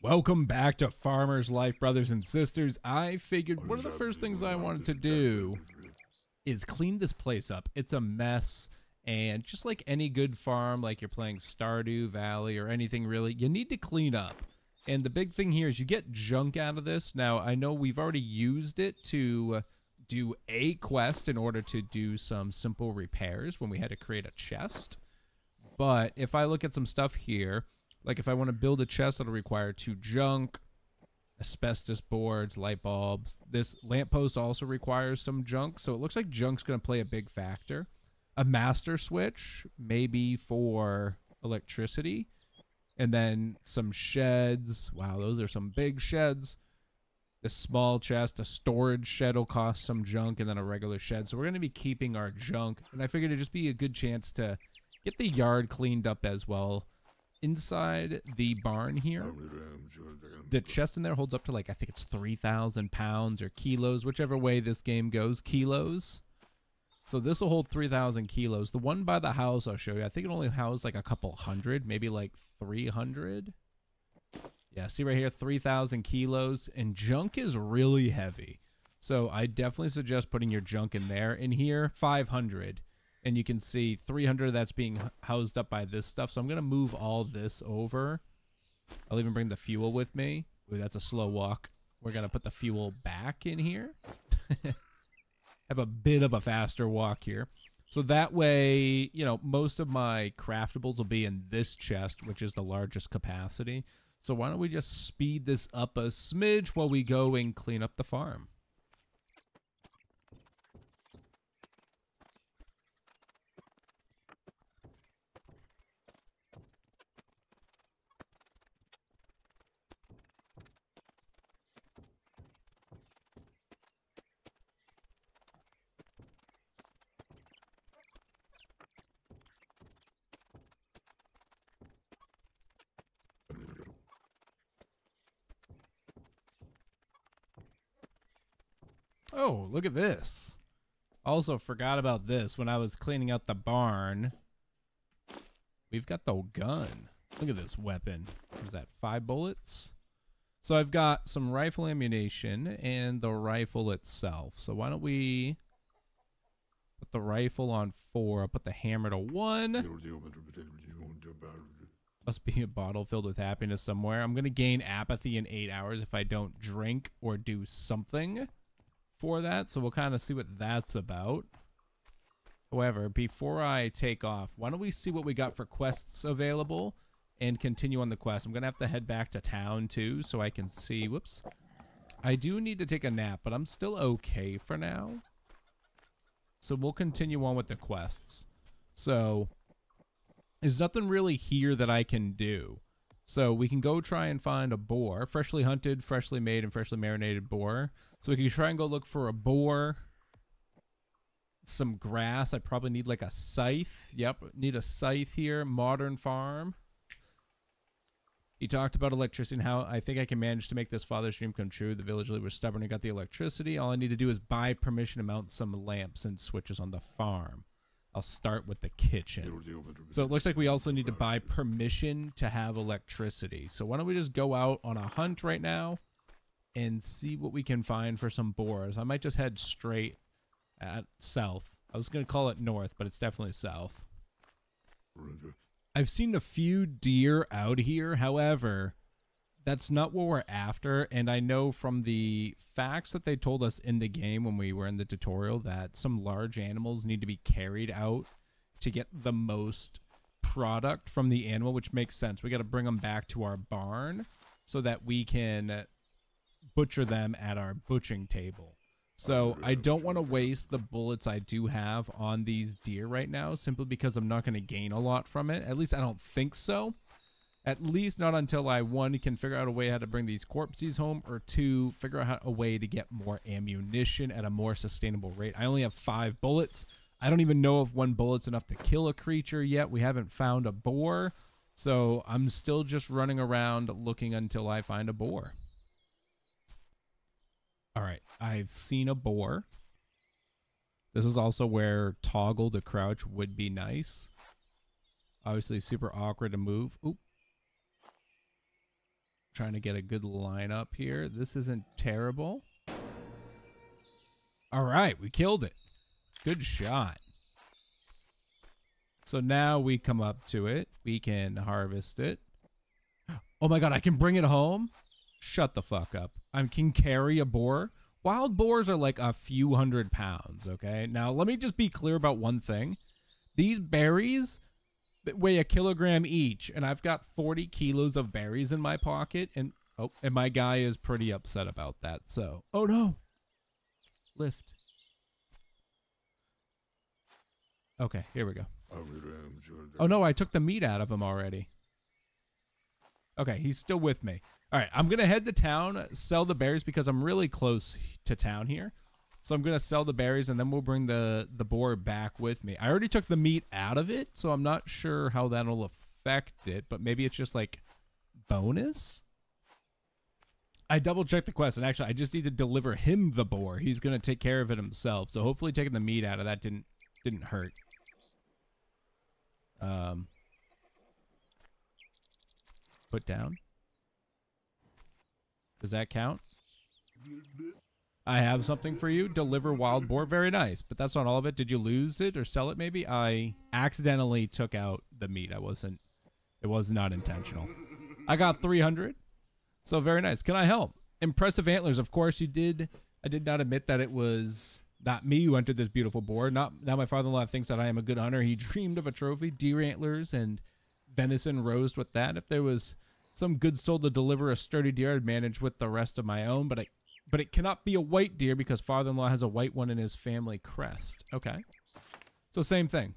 Welcome back to Farmer's Life, brothers and sisters. I figured one of the first things I wanted to do is clean this place up. It's a mess, and just like any good farm, like you're playing Stardew Valley or anything really, you need to clean up. And the big thing here is you get junk out of this. Now, I know we've already used it to do a quest in order to do some simple repairs when we had to create a chest. But if I look at some stuff here, like if I want to build a chest, that'll require 2 junk, asbestos boards, light bulbs. This lamppost also requires some junk, so it looks like junk's going to play a big factor. A master switch, maybe for electricity. And then some sheds. Wow, those are some big sheds. A small chest, a storage shed will cost some junk, and then a regular shed. So we're going to be keeping our junk, and I figured it'd just be a good chance to get the yard cleaned up as well. Inside the barn here, the chest in there holds up to, like, I think it's 3,000 pounds or kilos, whichever way this game goes, kilos. So this will hold 3,000 kilos. The one by the house I'll show you, I think it only houses like a couple hundred, maybe like 300. Yeah, see right here, 3,000 kilos, and junk is really heavy. So I definitely suggest putting your junk in there. In here, 500. And you can see 300 of that's being housed up by this stuff. So I'm going to move all this over. I'll even bring the fuel with me. Ooh, that's a slow walk. We're going to put the fuel back in here. Have a bit of a faster walk here. So that way, you know, most of my craftables will be in this chest, which is the largest capacity. So why don't we just speed this up a smidge while we go and clean up the farm? Oh, look at this. Also forgot about this when I was cleaning out the barn. We've got the gun. Look at this weapon. What is that, 5 bullets? So I've got some rifle ammunition and the rifle itself. So why don't we put the rifle on 4. I'll put the hammer to 1. Must be a bottle filled with happiness somewhere. I'm going to gain apathy in 8 hours if I don't drink or do something for that, so we'll kind of see what that's about. However, before I take off, why don't we see what we got for quests available and continue on the quest. I'm gonna have to head back to town too, so I can see. Whoops, I do need to take a nap, but I'm still okay for now, so we'll continue on with the quests. So there's nothing really here that I can do, so we can go try and find a boar, freshly hunted, freshly made, and freshly marinated boar. So we can try and go look for a boar, some grass. I probably need like a scythe. Yep, need a scythe here. Modern farm. He talked about electricity and how I think I can manage to make this father's dream come true. The village leader was stubborn and got the electricity. All I need to do is buy permission to mount some lamps and switches on the farm. I'll start with the kitchen. So it looks like we also need to buy permission to have electricity. So why don't we just go out on a hunt right now and see what we can find for some boars. I might just head straight at south. I was going to call it north, but it's definitely south. I've seen a few deer out here. However, that's not what we're after. And I know from the facts that they told us in the game when we were in the tutorial that some large animals need to be carried out to get the most product from the animal, which makes sense. We got to bring them back to our barn so that we can butcher them at our butchering table. So I don't want to waste the bullets I do have on these deer right now, simply because I'm not going to gain a lot from it. At least I don't think so. At least not until I, 1, can figure out a way how to bring these corpses home, or 2, figure out a way to get more ammunition at a more sustainable rate. I only have 5 bullets. I don't even know if 1 bullet's enough to kill a creature yet. We haven't found a boar. So I'm still just running around looking until I find a boar. All right, I've seen a boar. This is also where toggle to crouch would be nice. Obviously super awkward to move. Oop. trying to get a good lineup here. This isn't terrible. All right, we killed it. Good shot. So now we come up to it. We can harvest it. Oh my god, I can bring it home? Shut the fuck up. I can carry a boar. Wild boars are like a few hundred pounds, okay? Now, let me just be clear about one thing. These berries weigh 1 kilogram each, and I've got 40 kilos of berries in my pocket, and my guy is pretty upset about that, so. Oh no. Lift. Okay, here we go. Oh no, I took the meat out of him already. Okay, he's still with me. All right, I'm going to head to town, sell the berries because I'm really close to town here. So I'm going to sell the berries, and then we'll bring the boar back with me. I already took the meat out of it, so I'm not sure how that'll affect it, but maybe it's just like bonus? I double-checked the quest, and actually I just need to deliver him the boar. He's going to take care of it himself, so hopefully taking the meat out of that didn't hurt. Put down. Does that count? I have something for you. Deliver wild boar. Very nice. But that's not all of it. Did you lose it or sell it maybe? I accidentally took out the meat. It was not intentional. I got 300. So very nice. Can I help? Impressive antlers. Of course you did. I did not admit that it was not me who entered this beautiful boar. Now my father-in-law thinks that I am a good hunter. He dreamed of a trophy, deer antlers, and venison roast with that. If there was some good soul to deliver a sturdy deer, I'd manage with the rest of my own, but it cannot be a white deer because father-in-law has a white one in his family crest. Okay. So same thing.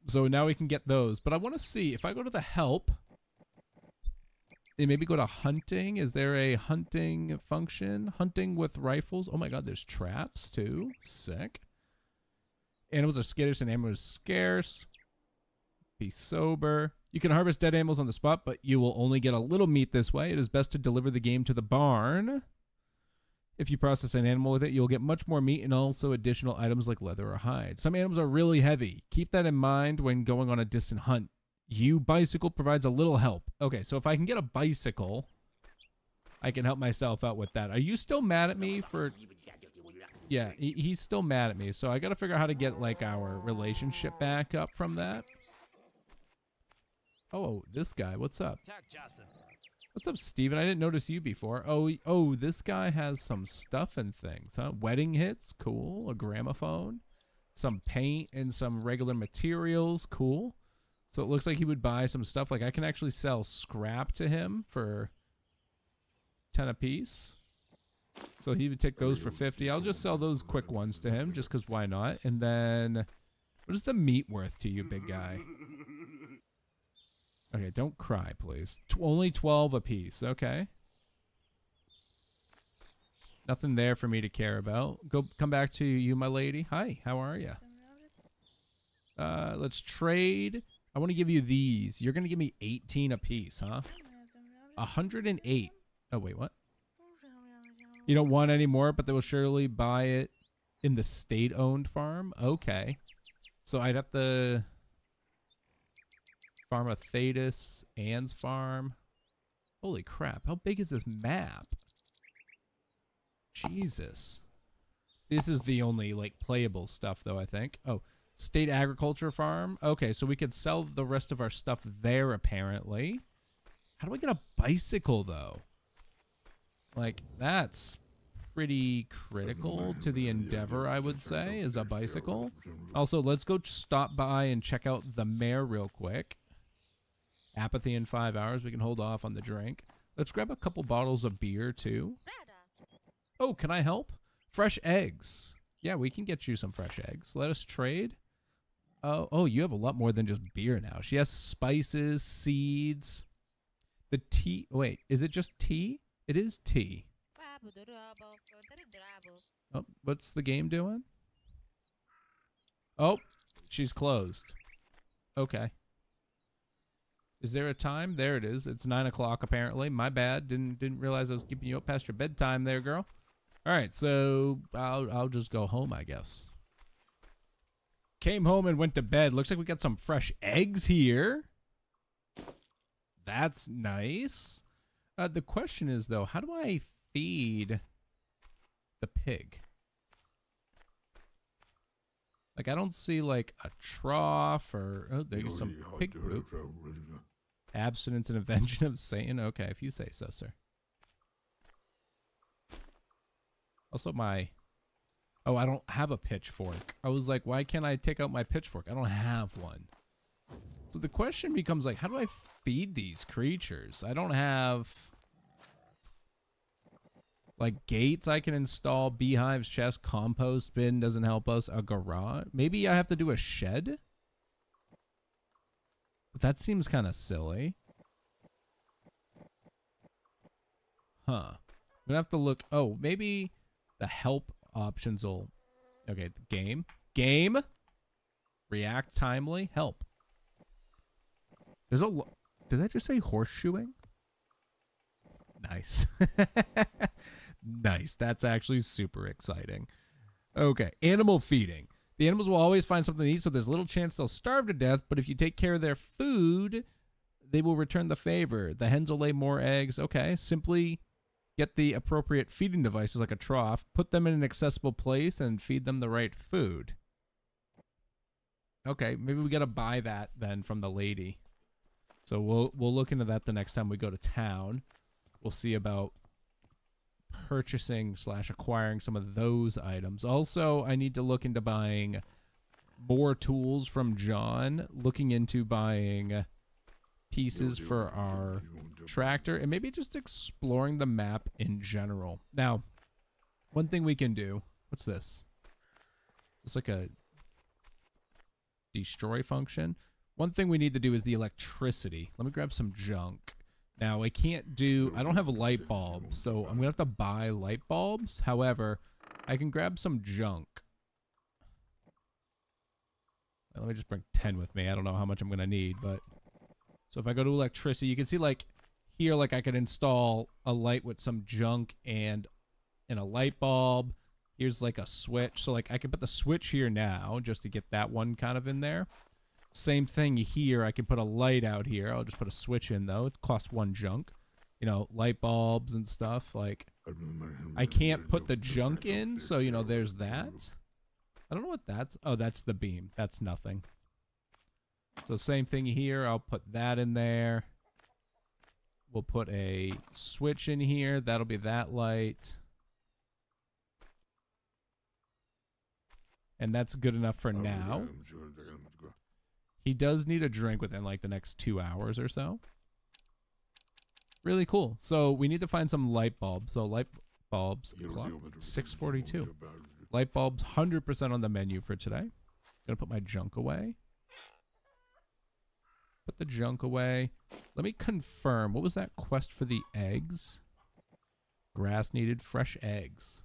So now we can get those, but I want to see if I go to the help and maybe go to hunting. Is there a hunting function? Hunting with rifles. Oh my god, there's traps too. Sick. Animals are skittish and ammo is scarce. Be sober. You can harvest dead animals on the spot, but you will only get a little meat this way. It is best to deliver the game to the barn. If you process an animal with it, you'll get much more meat and also additional items like leather or hide. Some animals are really heavy. Keep that in mind when going on a distant hunt. Bicycle provides a little help. Okay, so if I can get a bicycle, I can help myself out with that. Are you still mad at me for... Yeah, he's still mad at me, so I gotta figure out how to get, like, our relationship back up from that. Oh, this guy. What's up? What's up, Steven? I didn't notice you before. Oh, this guy has some stuff and things, huh? Wedding hits. Cool. A gramophone. Some paint and some regular materials. Cool. So it looks like he would buy some stuff. Like, I can actually sell scrap to him for 10 apiece. So he would take those for 50. I'll just sell those quick ones to him just because why not? And then, what is the meat worth to you, big guy? Okay, don't cry, please. Only 12 apiece. Okay. Nothing there for me to care about. Come back to you, my lady. Hi, how are you? Let's trade. I want to give you these. You're going to give me 18 apiece, huh? 108. Oh, wait, what? You don't want any more, but they will surely buy it in the state-owned farm? Okay. So I'd have to... Farm of Thetis, Anne's farm. Holy crap, how big is this map? Jesus. This is the only, like, playable stuff, though, I think. Oh, State Agriculture Farm. Okay, so we could sell the rest of our stuff there, apparently. How do I get a bicycle, though? Like, that's pretty critical to the endeavor, I would say, is a bicycle. Also, let's go stop by and check out the mayor real quick. Apathy in 5 hours. We can hold off on the drink. Let's grab a couple bottles of beer, too. Oh, can I help? Fresh eggs. Yeah, we can get you some fresh eggs. Let us trade. Oh, you have a lot more than just beer now. She has spices, seeds. The tea. Wait, is it just tea? It is tea. Oh, what's the game doing? Oh, she's closed. Okay. Is there a time? There it is. It's 9 o'clock apparently. My bad. Didn't realize I was keeping you up past your bedtime there, girl. All right, so I'll just go home, I guess. Came home and went to bed. Looks like we got some fresh eggs here. That's nice. The question is, though, how do I feed the pig? Like, I don't see, like, a trough or... Oh, there's some pig poop. Abstinence and invention of Satan. Okay, if you say so, sir. Also, my... Oh, I don't have a pitchfork. I was like, why can't I take out my pitchfork? I don't have one. So the question becomes, like, how do I feed these creatures? I don't have... like gates I can install, beehives, chest, compost bin doesn't help us, a garage. Maybe I have to do a shed? But that seems kind of silly. Huh. I'm gonna have to look. Oh, maybe the help options will... Okay, the game. Game! React timely. Help. There's a... Did I just say horseshoeing? Nice. Nice. That's actually super exciting. Okay. Animal feeding. The animals will always find something to eat, so there's little chance they'll starve to death, but if you take care of their food, they will return the favor. The hens will lay more eggs. Okay. Simply get the appropriate feeding devices like a trough, put them in an accessible place, and feed them the right food. Okay. Maybe we got to buy that then from the lady. So we'll look into that the next time we go to town. We'll see about purchasing / acquiring some of those items. Also, I need to look into buying more tools from John, looking into buying pieces for our tractor, and maybe just exploring the map in general. Now, one thing we can do, what's this? It's like a destroy function. One thing we need to do is the electricity. Let me grab some junk. Now, I don't have light bulbs, so I'm going to have to buy light bulbs. However, I can grab some junk. Let me just bring 10 with me. I don't know how much I'm going to need, but... So if I go to electricity, you can see, like, here, like, I could install a light with some junk and a light bulb. Here's, like, a switch. So, like, I can put the switch here now just to get that one kind of in there. Same thing here. I can put a light out here. I'll just put a switch in, though. It costs 1 junk. You know, light bulbs and stuff. Like, I can't put the junk in, so, you know, there's that. I don't know what that's... Oh, that's the beam. That's nothing. So, same thing here. I'll put that in there. We'll put a switch in here. That'll be that light. And that's good enough for now. He does need a drink within, like, the next 2 hours or so. Really cool. So we need to find some light bulbs. So light bulbs, clock, 6:42. Light bulbs, 100% on the menu for today. Gonna put my junk away. Put the junk away. Let me confirm. What was that quest for the eggs? Grass needed, fresh eggs.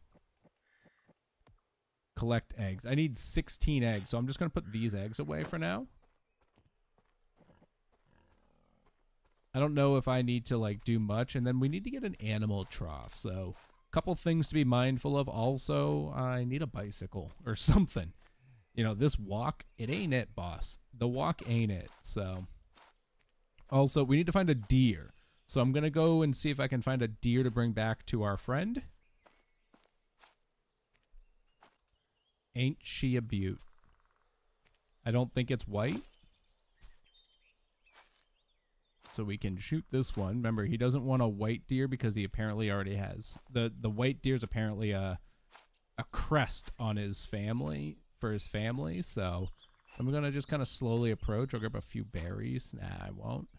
Collect eggs. I need 16 eggs, so I'm just gonna put these eggs away for now. I don't know if I need to, like, do much. And then we need to get an animal trough. So, a couple things to be mindful of. Also, I need a bicycle or something. You know, this walk, it ain't it, boss. The walk ain't it. So, also, we need to find a deer. So, I'm going to go and see if I can find a deer to bring back to our friend. Ain't she a beaut? I don't think it's white. So we can shoot this one. Remember, he doesn't want a white deer because he apparently already has. The white deer's apparently a crest on his family, for his family. So I'm going to just kind of slowly approach. I'll grab a few berries. Nah, I won't.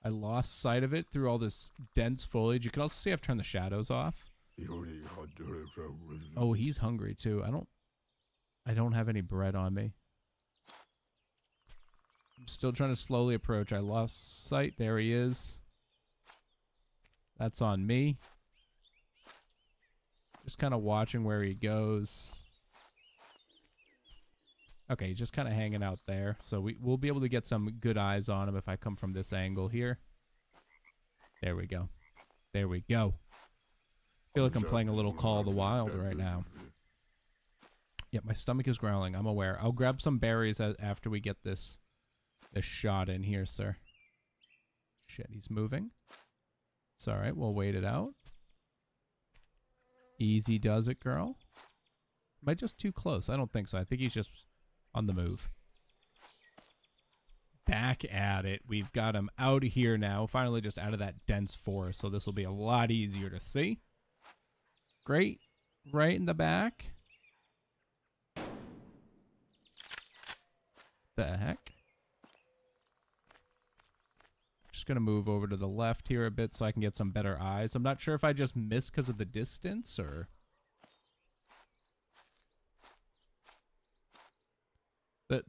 I lost sight of it through all this dense foliage. You can also see I've turned the shadows off. Oh, he's hungry too. I don't have any bread on me. I'm still trying to slowly approach. I lost sight. There he is. That's on me. Just kind of watching where he goes. Okay, he's just kind of hanging out there. So we'll be able to get some good eyes on him if I come from this angle here. There we go. There we go. I feel like I'm playing a little Call of the Wild right now. Yep, my stomach is growling. I'm aware. I'll grab some berries after we get this shot in here, sir. Shit, he's moving. It's all right. We'll wait it out. Easy does it, girl. Am I just too close? I don't think so. I think he's just on the move. Back at it. We've got him out of here now. Finally just out of that dense forest, so this will be a lot easier to see. Great. Right in the back. The heck? Just going to move over to the left here a bit so I can get some better eyes. I'm not sure if I just missed because of the distance or...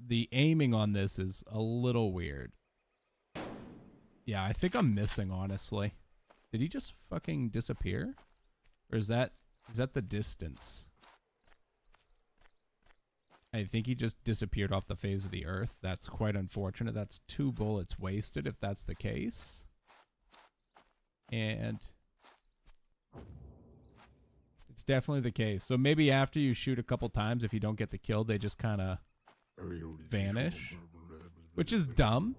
The aiming on this is a little weird. Yeah, I think I'm missing, honestly. Did he just fucking disappear? Or is that the distance? I think he just disappeared off the face of the earth. That's quite unfortunate. That's 2 bullets wasted if that's the case. And it's definitely the case. So maybe after you shoot a couple times, if you don't get the kill, they just kind of vanish, which is dumb.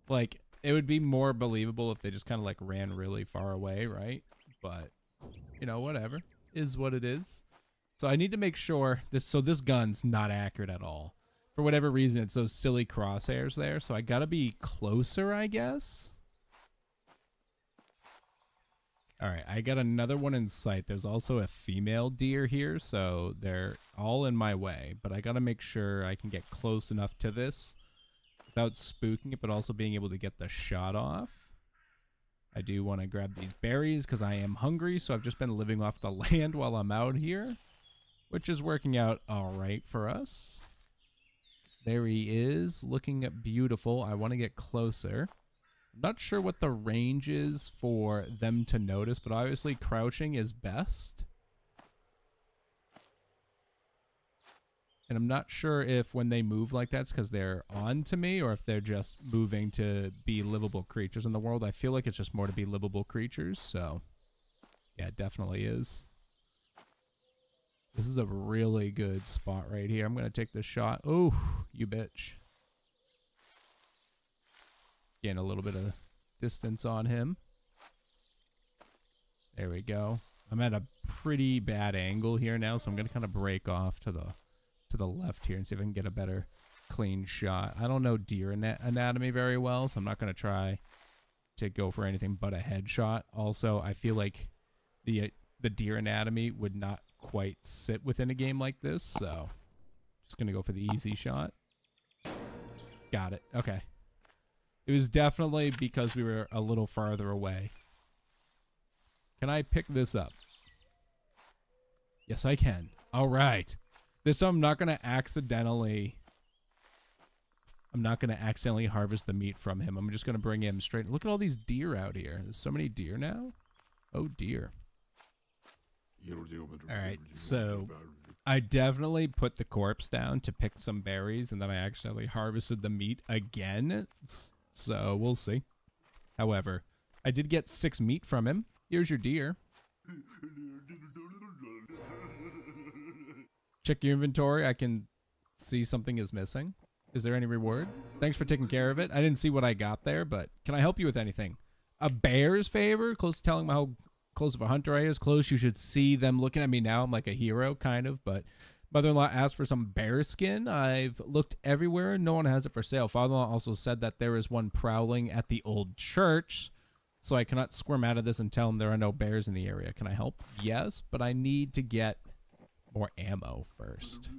Like, it would be more believable if they just kind of like ran really far away, right? But, you know, whatever. Is what it is. So I need to make sure this gun's not accurate at all. For whatever reason, it's those silly crosshairs there. So I gotta be closer, I guess. All right, I got another one in sight. There's also a female deer here, so they're all in my way. But I gotta make sure I can get close enough to this without spooking it, but also being able to get the shot off. I do want to grab these berries because I am hungry, so I've just been living off the land while I'm out here, which is working out all right for us. There he is, looking beautiful. I want to get closer. I'm not sure what the range is for them to notice, but obviously crouching is best. And I'm not sure if when they move like that, it's because they're on to me or if they're just moving to be livable creatures in the world. I feel like it's just more to be livable creatures, so yeah, it definitely is. This is a really good spot right here. I'm going to take this shot. Oh, you bitch. Getting a little bit of distance on him. There we go. I'm at a pretty bad angle here now, so I'm going to kind of break off to the left here and see if I can get a better clean shot. I don't know deer anatomy very well, so I'm not going to try to go for anything but a headshot. Also, I feel like the deer anatomy would not quite sit within a game like this, so just going to go for the easy shot. Got it. Okay. It was definitely because we were a little farther away. Can I pick this up? Yes, I can. All right. This time I'm not going to accidentally harvest the meat from him. I'm just going to bring him straight. Look at all these deer out here. There's so many deer now. Oh, dear. All right, so I definitely put the corpse down to pick some berries, and then I accidentally harvested the meat again. So we'll see. However, I did get 6 meat from him. Here's your deer. Check your inventory. I can see something is missing. Is there any reward? Thanks for taking care of it. I didn't see what I got there, but can I help you with anything? A bear's favor? Close to telling me how close of a hunter I is. Close. You should see them looking at me now. I'm like a hero, kind of, but mother-in-law asked for some bear skin. I've looked everywhere. No one has it for sale. Father-in-law also said that there is one prowling at the old church, so I cannot squirm out of this and tell him there are no bears in the area. Can I help? Yes, but I need to get more ammo first.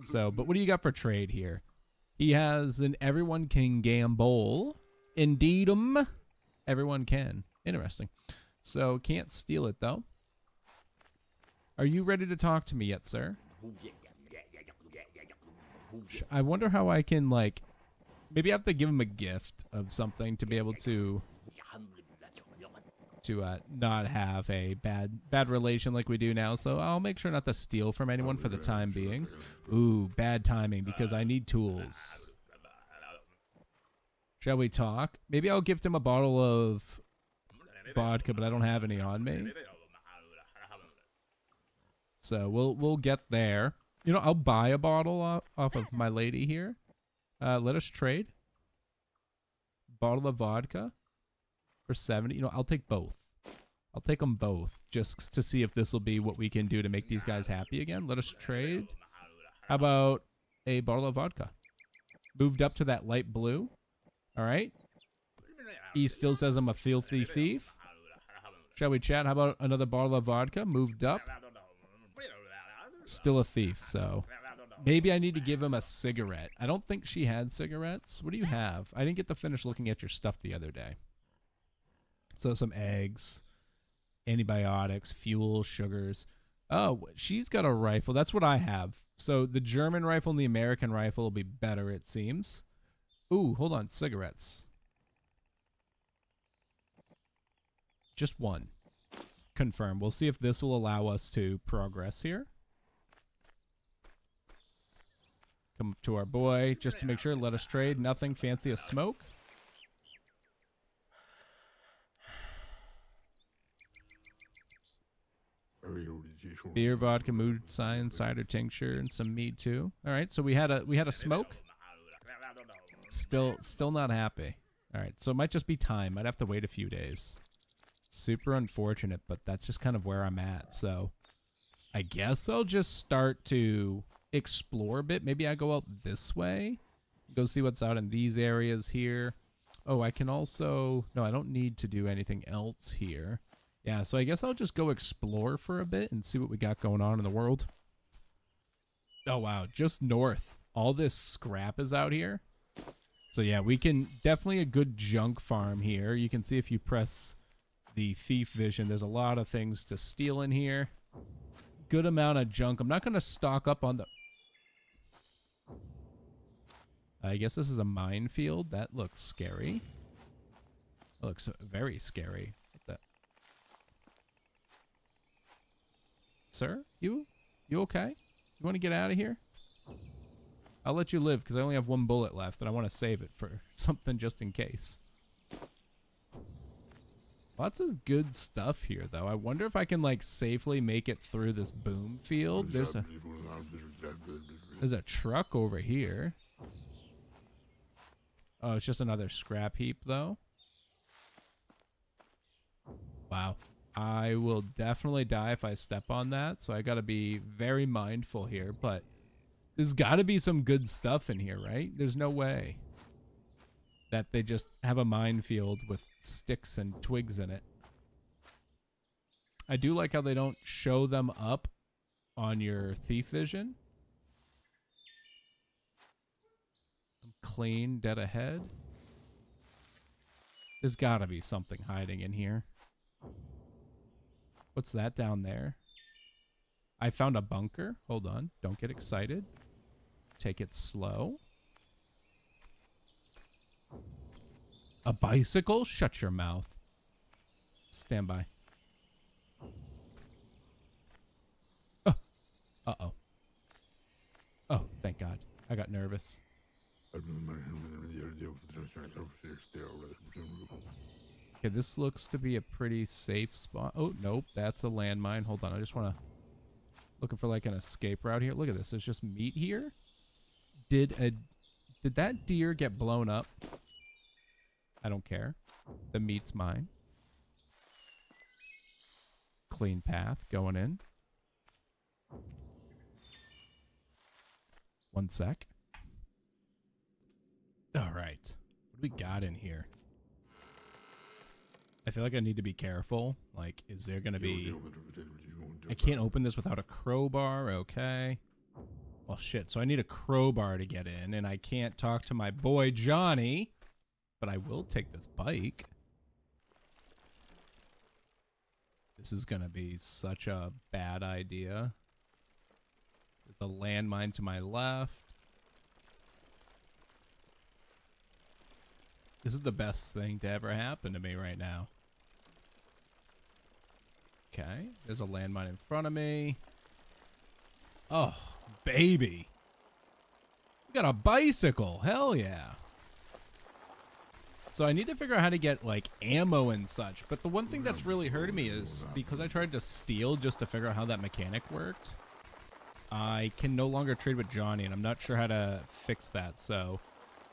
So, but what do you got for trade here? He has an everyone can gamble. Indeedum. Everyone can. Interesting. So, can't steal it, though. Are you ready to talk to me yet, sir? I wonder how I can, like... Maybe I have to give him a gift of something to be able to not have a bad relation like we do now. So I'll make sure not to steal from anyone for the time being. Ooh, bad timing because I need tools. Shall we talk? Maybe I'll gift him a bottle of vodka, but I don't have any on me. So we'll get there. You know, I'll buy a bottle off of my lady here. Let us trade. bottle of vodka for 70. You know, I'll take both. I'll take them both just to see if this will be what we can do to make these guys happy again. Let us trade. How about a bottle of vodka? Moved up to that light blue. All right. He still says I'm a filthy thief. Shall we chat? How about another bottle of vodka? Moved up. Still a thief, so maybe I need to give him a cigarette. I don't think she had cigarettes. What do you have? I didn't get to finish looking at your stuff the other day. So some eggs, antibiotics, fuel, sugars. Oh, she's got a rifle. That's what I have. So the German rifle and the American rifle will be better, it seems. Ooh, hold on. Cigarettes. Just one. Confirm. We'll see if this will allow us to progress here. Come to our boy just to make sure. Let us trade. Nothing fancy as smoke. Beer, vodka, mood sign, cider tincture, and some mead too. All right, so we had a smoke. Still not happy. All right, so it might just be time. Might have to wait a few days. Super unfortunate, but that's just kind of where I'm at. So I guess I'll just start to explore a bit. Maybe I go out this way, go see what's out in these areas here. Oh, I can also, no, I don't need to do anything else here. Yeah, so I guess I'll just go explore for a bit and see what we got going on in the world. Oh, wow, just north. All this scrap is out here. So yeah, we can definitely a good junk farm here. You can see if you press the thief vision, there's a lot of things to steal in here. Good amount of junk. I'm not going to stock up on the... I guess this is a minefield. That looks scary. That looks very scary. What the... Sir, you okay? You want to get out of here? I'll let you live because I only have one bullet left and I want to save it for something just in case. Lots of good stuff here, though. I wonder if I can, like, safely make it through this boom field. There's a truck over here. Oh, it's just another scrap heap, though. Wow. I will definitely die if I step on that, so I gotta be very mindful here, but there's gotta be some good stuff in here, right? There's no way that they just have a minefield with sticks and twigs in it. I do like how they don't show them up on your thief vision. I'm clean, dead ahead. There's gotta be something hiding in here. What's that down there? I found a bunker. Hold on. Don't get excited. Take it slow. A bicycle? Shut your mouth. Stand by. Oh. Uh-oh. Oh, thank God. I got nervous. Okay, this looks to be a pretty safe spot. Oh, nope. That's a landmine. Hold on. I just want to... Looking for like an escape route here. Look at this. There's just meat here. Did that deer get blown up? I don't care. The meat's mine. Clean path going in. One sec. All right. What do we got in here? I feel like I need to be careful. Like, is there going to be... I can't open this without a crowbar. Okay. Well, shit. So I need a crowbar to get in, and I can't talk to my boy Johnny, but I will take this bike. This is going to be such a bad idea. There's a landmine to my left. This is the best thing to ever happen to me right now. Okay, there's a landmine in front of me. Oh, baby. We got a bicycle. Hell yeah. So I need to figure out how to get, like, ammo and such. But the one thing that's really hurting me is because I tried to steal just to figure out how that mechanic worked, I can no longer trade with Johnny, and I'm not sure how to fix that. So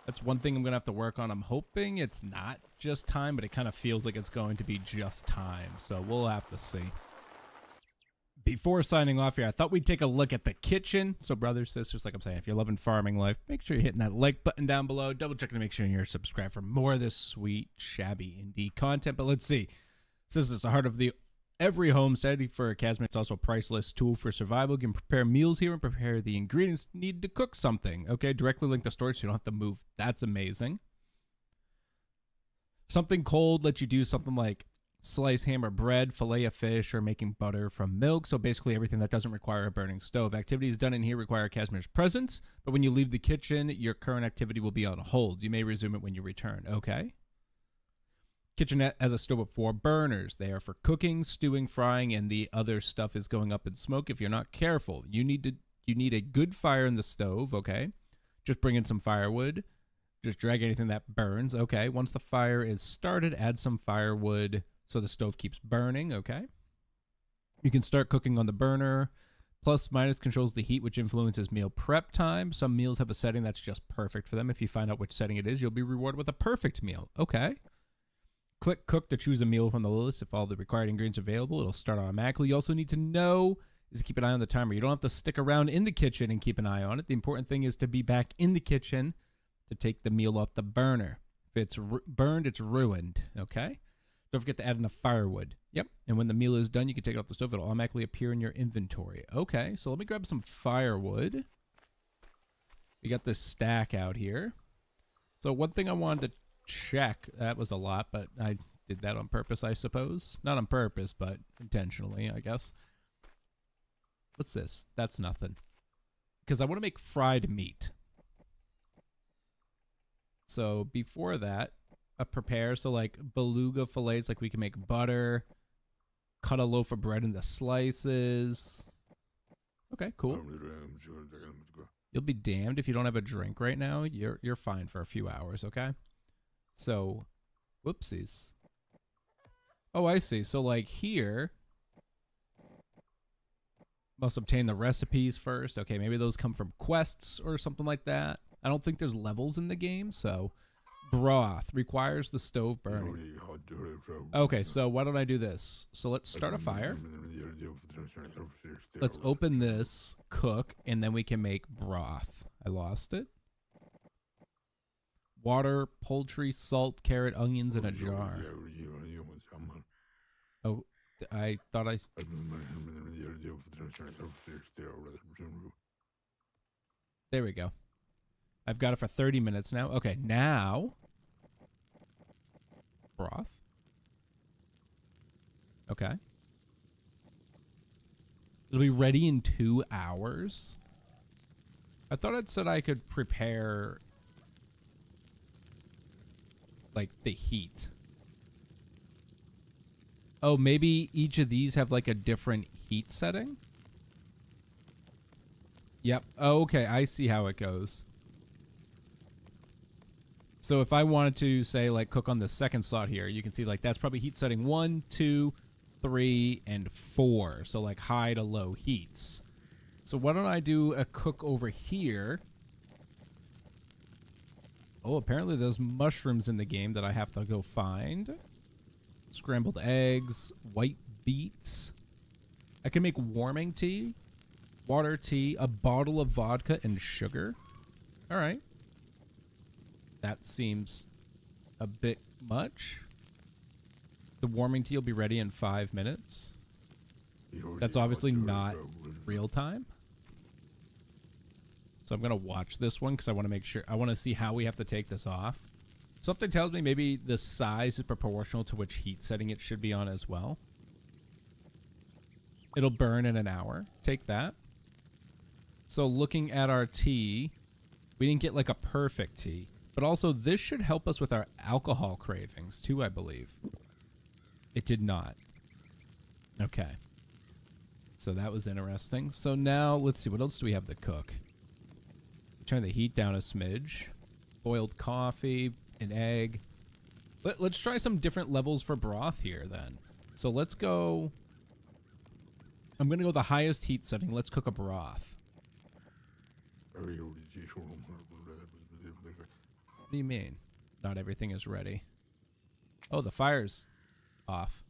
That's one thing I'm going to have to work on. I'm hoping it's not just time, but it kind of feels like it's going to be just time. So we'll have to see. Before signing off here, I thought we'd take a look at the kitchen. So brothers, sisters, like I'm saying, if you're loving farming life, make sure you're hitting that like button down below. Double checking to make sure you're subscribed for more of this sweet, shabby indie content. But let's see. This is the heart of every homestead for a Casimir. It's also a priceless tool for survival. You can prepare meals here and prepare the ingredients needed to cook something. Okay, directly link to storage so you don't have to move. That's amazing. Something cold lets you do something like slice ham or bread, fillet a fish, or making butter from milk. So basically everything that doesn't require a burning stove. Activities done in here require Casimir's presence, but when you leave the kitchen, your current activity will be on hold. You may resume it when you return. Okay. Kitchenette has a stove with 4 burners. They are for cooking, stewing, frying, and the other stuff is going up in smoke if you're not careful. You need a good fire in the stove, okay? Just bring in some firewood. Just drag anything that burns, okay? Once the fire is started, add some firewood so the stove keeps burning, okay? You can start cooking on the burner. Plus, minus controls the heat, which influences meal prep time. Some meals have a setting that's just perfect for them. If you find out which setting it is, you'll be rewarded with a perfect meal, okay? Click cook to choose a meal from the list. If all the required ingredients are available, it'll start automatically. You also need to know is to keep an eye on the timer. You don't have to stick around in the kitchen and keep an eye on it. The important thing is to be back in the kitchen to take the meal off the burner. If it's burned, it's ruined, okay? Don't forget to add enough firewood. Yep, and when the meal is done, you can take it off the stove. It'll automatically appear in your inventory. Okay, so let me grab some firewood. We got this stack out here. So one thing I wanted to check, that was a lot, but I did that on purpose, I suppose. Not on purpose, but intentionally, I guess. What's this? That's nothing. Because I want to make fried meat. So before that, prepare, so like beluga fillets, like we can make butter, cut a loaf of bread into slices. Okay, cool. You'll be damned if you don't have a drink right now. You're fine for a few hours, okay? So, whoopsies. Oh, I see. So, like, here, must obtain the recipes first. Okay, maybe those come from quests or something like that. I don't think there's levels in the game, so... Broth requires the stove burning. Okay, so why don't I do this? So let's start a fire. Let's open this, cook, and then we can make broth. I lost it. Water, poultry, salt, carrot, onions in a jar. Oh, I thought I... There we go. I've got it for 30 minutes now. Okay, now... Broth. Okay. It'll be ready in 2 hours. I thought it said I could prepare... like, the heat. Oh, maybe each of these have, like, a different heat setting? Yep. Oh, okay, I see how it goes. So if I wanted to, say, like, cook on the second slot here, you can see, like, that's probably heat setting 1, 2, 3, and 4. So, like, high to low heats. So why don't I do a cook over here? Oh, apparently there's mushrooms in the game that I have to go find. Scrambled eggs, white beets. I can make warming tea, water tea, a bottle of vodka, and sugar. All right. That seems a bit much. The warming tea will be ready in 5 minutes. That's obviously not real time. So I'm going to watch this one because I want to make sure. I want to see how we have to take this off. Something tells me maybe the size is proportional to which heat setting it should be on as well. It'll burn in an hour. Take that. So looking at our tea, we didn't get like a perfect tea. But also, this should help us with our alcohol cravings, too, I believe. It did not. Okay. So that was interesting. So now, let's see. What else do we have to cook? Turn the heat down a smidge. Boiled coffee, an egg. Let's try some different levels for broth here, then. So let's go... I'm going to go the highest heat setting. Let's cook a broth. do you mean? Not everything is ready. Oh, the fire's off.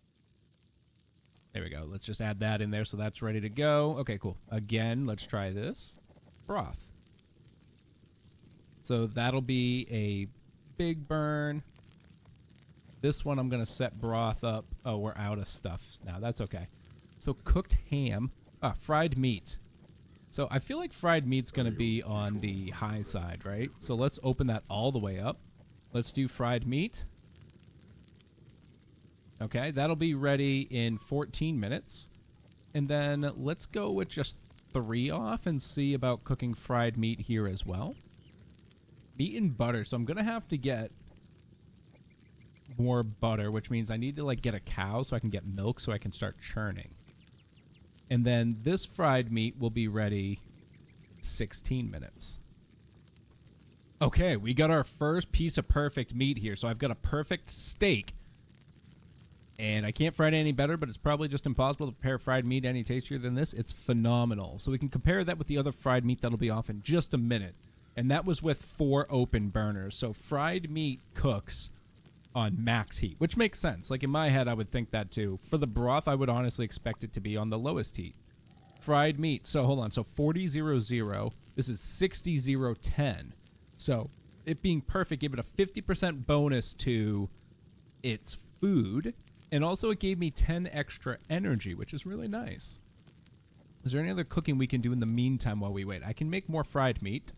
There we go. Let's just add that in there so that's ready to go. Okay, cool. Again, let's try this. Broth. So that'll be a big burn. This one I'm going to set broth up. Oh, we're out of stuff now. That's okay. So cooked ham. Fried meat. So I feel like fried meat's going to be on the high side, right? So let's open that all the way up. Let's do fried meat. Okay, that'll be ready in 14 minutes. And then let's go with just 3 off and see about cooking fried meat here as well. Meat and butter. So I'm going to have to get more butter, which means I need to like get a cow so I can get milk so I can start churning. And then this fried meat will be ready 16 minutes. Okay, we got our first piece of perfect meat here. So I've got a perfect steak. And I can't fry it any better, but it's probably just impossible to prepare fried meat any tastier than this. It's phenomenal. So we can compare that with the other fried meat that'll be off in just a minute. And that was with 4 open burners. So fried meat cooks on max heat, which makes sense. Like in my head, I would think that too. For the broth, I would honestly expect it to be on the lowest heat. Fried meat. So hold on. So 40-0-0. This is 60-0-10. So it being perfect gave it a 50% bonus to its food. And also it gave me 10 extra energy, which is really nice. Is there any other cooking we can do in the meantime while we wait? I can make more fried meat.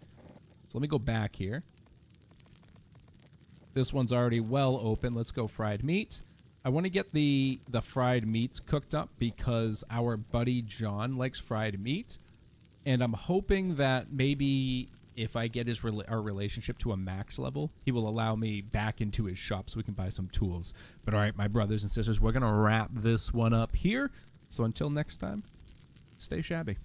So let me go back here. This one's already well open. Let's go fried meat. I want to get the fried meats cooked up because our buddy John likes fried meat. And I'm hoping that maybe if I get our relationship to a max level, he will allow me back into his shop so we can buy some tools. But all right, my brothers and sisters, we're going to wrap this one up here. So until next time, stay shabby.